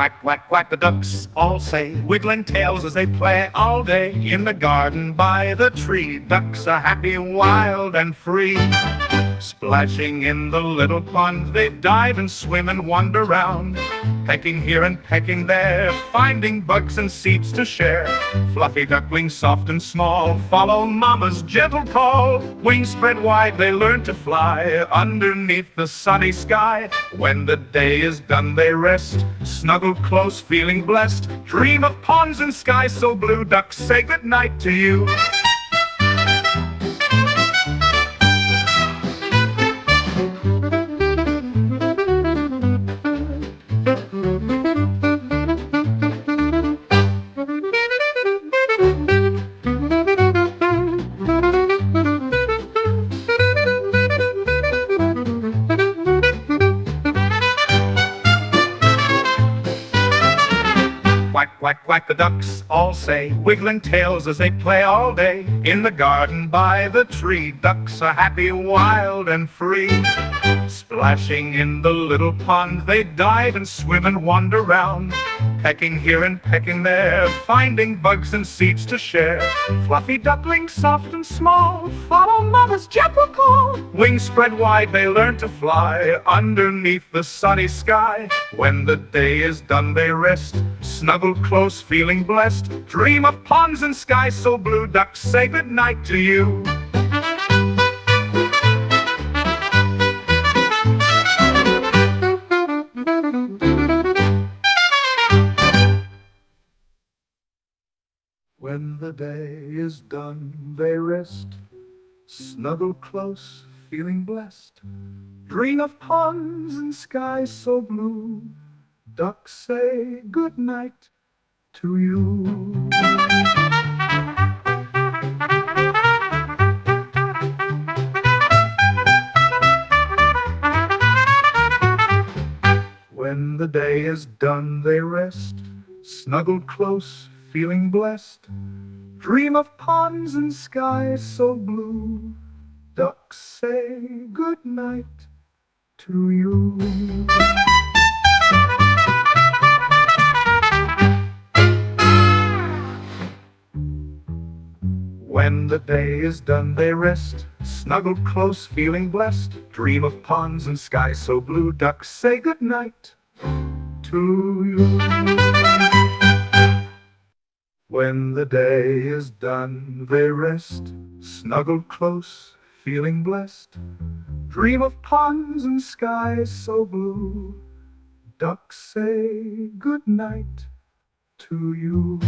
Quack, quack, quack, the ducks all say, wiggling tails as they play all day. In the garden by the tree, ducks are happy, wild and free. Splashing in the little pond, they dive and swim and wander round, pecking here and pecking there, finding bugs and seeds to share. Fluffy ducklings, soft and small, follow mama's gentle call. Wings spread wide, they learn to fly underneath the sunny sky. When the day is done, they rest, snuggle close, feeling blessed. Dream of ponds and skies so blue, ducks say good night to you. Quack, quack, quack, the ducks all say, wiggling tails as they play all day. In the garden by the tree, ducks are happy, wild and free. Splashing in the little pond, they dive and swim and wander round, pecking here and pecking there, finding bugs and seeds to share. Fluffy ducklings, soft and small, follow mama's gentle call. Wings spread wide, they learn to fly underneath the sunny sky. When the day is done, they rest, snuggle close, feeling blessed. Dream of ponds and skies so blue, ducks say good night to you. When the day is done, they rest, snuggle close, feeling blessed. Dream of ponds and skies so blue, ducks say good night to you. When the day is done, they rest, snuggle close, feeling blessed. Dream of ponds and skies so blue, ducks say good night to you. When the day is done, they rest, snuggle close, feeling blessed. Dream of ponds and skies so blue, ducks say good night to you. When the day is done, they rest, snuggle close, feeling blessed. Dream of ponds and skies so blue, ducks say good night to you.